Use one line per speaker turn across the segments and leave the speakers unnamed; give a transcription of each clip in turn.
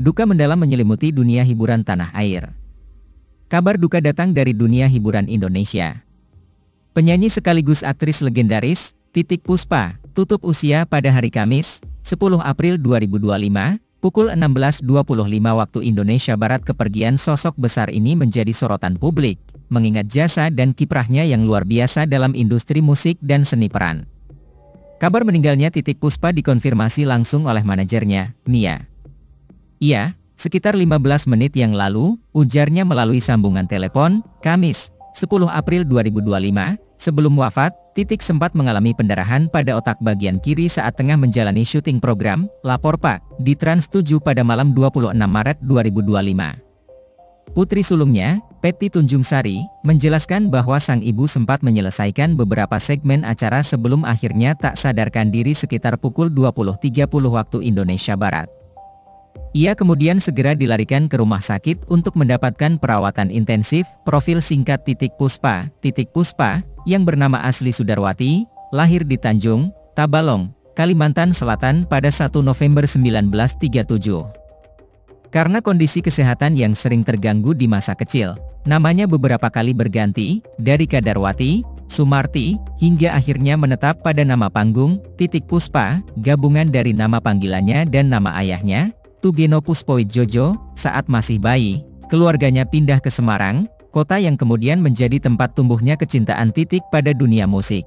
Duka mendalam menyelimuti dunia hiburan tanah air. Kabar duka datang dari dunia hiburan Indonesia. Penyanyi sekaligus aktris legendaris, Titiek Puspa, tutup usia pada hari Kamis, 10 April 2025, pukul 16.25 waktu Indonesia Barat. Kepergian sosok besar ini menjadi sorotan publik, mengingat jasa dan kiprahnya yang luar biasa dalam industri musik dan seni peran. Kabar meninggalnya Titiek Puspa dikonfirmasi langsung oleh manajernya, Mia. Iya, sekitar 15 menit yang lalu, ujarnya melalui sambungan telepon, Kamis, 10 April 2025, sebelum wafat, Titiek sempat mengalami pendarahan pada otak bagian kiri saat tengah menjalani syuting program, Lapor Pak, di Trans 7 pada malam 26 Maret 2025. Putri sulungnya, Peti Tunjungsari, menjelaskan bahwa sang ibu sempat menyelesaikan beberapa segmen acara sebelum akhirnya tak sadarkan diri sekitar pukul 20.30 waktu Indonesia Barat. Ia kemudian segera dilarikan ke rumah sakit untuk mendapatkan perawatan intensif. Profil singkat Titiek Puspa, Titiek Puspa, yang bernama asli Sudarwati, lahir di Tanjung, Tabalong, Kalimantan Selatan pada 1 November 1937. Karena kondisi kesehatan yang sering terganggu di masa kecil, namanya beberapa kali berganti, dari Kadarwati, Sumarti, hingga akhirnya menetap pada nama panggung, Titiek Puspa, gabungan dari nama panggilannya dan nama ayahnya, Tugeno Puspoidjojo. Saat masih bayi, keluarganya pindah ke Semarang, kota yang kemudian menjadi tempat tumbuhnya kecintaan Titiek pada dunia musik.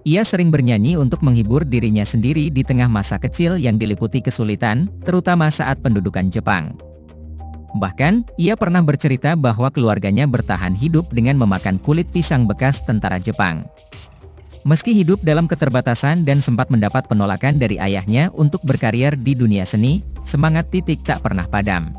Ia sering bernyanyi untuk menghibur dirinya sendiri di tengah masa kecil yang diliputi kesulitan, terutama saat pendudukan Jepang. Bahkan, ia pernah bercerita bahwa keluarganya bertahan hidup dengan memakan kulit pisang bekas tentara Jepang. Meski hidup dalam keterbatasan dan sempat mendapat penolakan dari ayahnya untuk berkarir di dunia seni, semangat Titiek tak pernah padam.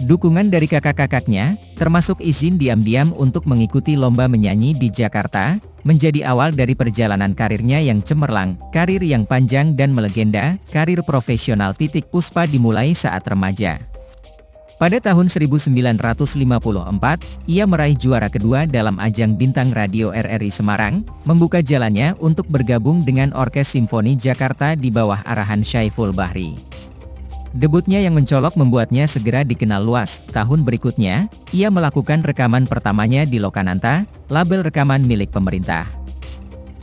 Dukungan dari kakak-kakaknya, termasuk izin diam-diam untuk mengikuti lomba menyanyi di Jakarta, menjadi awal dari perjalanan karirnya yang cemerlang. Karir yang panjang dan melegenda, karir profesional Titiek Puspa dimulai saat remaja. Pada tahun 1954, ia meraih juara kedua dalam ajang Bintang Radio RRI Semarang, membuka jalannya untuk bergabung dengan Orkes Simfoni Jakarta di bawah arahan Syaiful Bahri. Debutnya yang mencolok membuatnya segera dikenal luas. Tahun berikutnya, ia melakukan rekaman pertamanya di Lokananta, label rekaman milik pemerintah.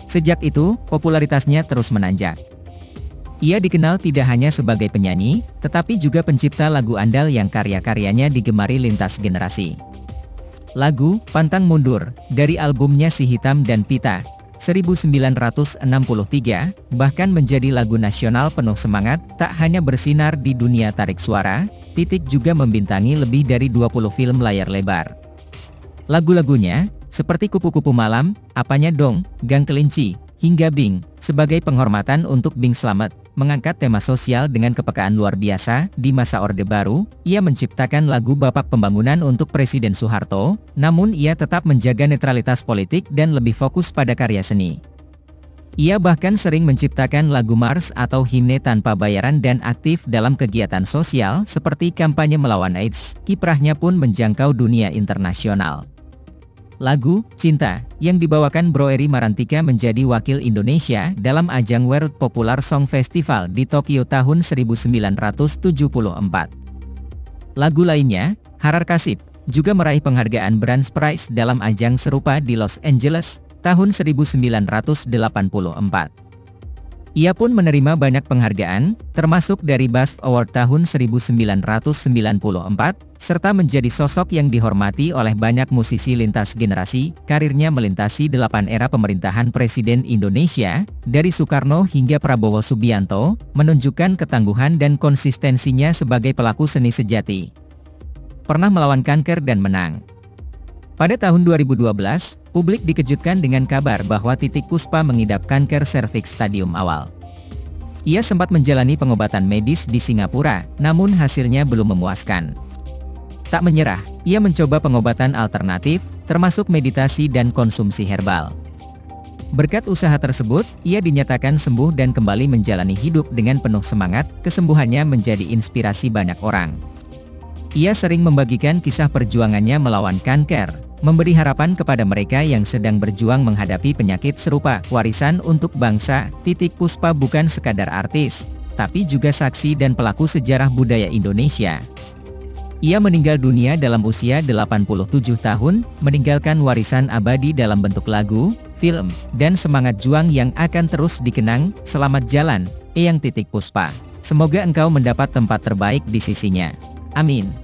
Sejak itu, popularitasnya terus menanjak. Ia dikenal tidak hanya sebagai penyanyi, tetapi juga pencipta lagu andal yang karya-karyanya digemari lintas generasi. Lagu Pantang Mundur, dari albumnya Si Hitam dan Pita, 1963, bahkan menjadi lagu nasional penuh semangat. Tak hanya bersinar di dunia tarik suara, Titiek juga membintangi lebih dari 20 film layar lebar. Lagu-lagunya, seperti Kupu-Kupu Malam, Apanya Dong, Gang Kelinci, hingga Bing, sebagai penghormatan untuk Bing Slamet, mengangkat tema sosial dengan kepekaan luar biasa. Di masa Orde Baru, ia menciptakan lagu Bapak Pembangunan untuk Presiden Soeharto, namun ia tetap menjaga netralitas politik dan lebih fokus pada karya seni. Ia bahkan sering menciptakan lagu mars atau himne tanpa bayaran dan aktif dalam kegiatan sosial seperti kampanye melawan AIDS. Kiprahnya pun menjangkau dunia internasional. Lagu Cinta, yang dibawakan Bro Eri Marantika, menjadi wakil Indonesia dalam ajang World Popular Song Festival di Tokyo tahun 1974. Lagu lainnya, Harar Kasip, juga meraih penghargaan Brands Prize dalam ajang serupa di Los Angeles, tahun 1984. Ia pun menerima banyak penghargaan, termasuk dari BAFTA Award tahun 1994, serta menjadi sosok yang dihormati oleh banyak musisi lintas generasi. Karirnya melintasi 8 era pemerintahan Presiden Indonesia, dari Soekarno hingga Prabowo Subianto, menunjukkan ketangguhan dan konsistensinya sebagai pelaku seni sejati. Pernah melawan kanker dan menang. Pada tahun 2012, publik dikejutkan dengan kabar bahwa Titiek Puspa mengidap kanker serviks stadium awal. Ia sempat menjalani pengobatan medis di Singapura, namun hasilnya belum memuaskan. Tak menyerah, ia mencoba pengobatan alternatif, termasuk meditasi dan konsumsi herbal. Berkat usaha tersebut, ia dinyatakan sembuh dan kembali menjalani hidup dengan penuh semangat. Kesembuhannya menjadi inspirasi banyak orang. Ia sering membagikan kisah perjuangannya melawan kanker, memberi harapan kepada mereka yang sedang berjuang menghadapi penyakit serupa. Warisan untuk bangsa. Titiek Puspa bukan sekadar artis, tapi juga saksi dan pelaku sejarah budaya Indonesia. Ia meninggal dunia dalam usia 87 tahun, meninggalkan warisan abadi dalam bentuk lagu, film, dan semangat juang yang akan terus dikenang. Selamat jalan, Eyang Puspa. Semoga engkau mendapat tempat terbaik di sisinya. Amin.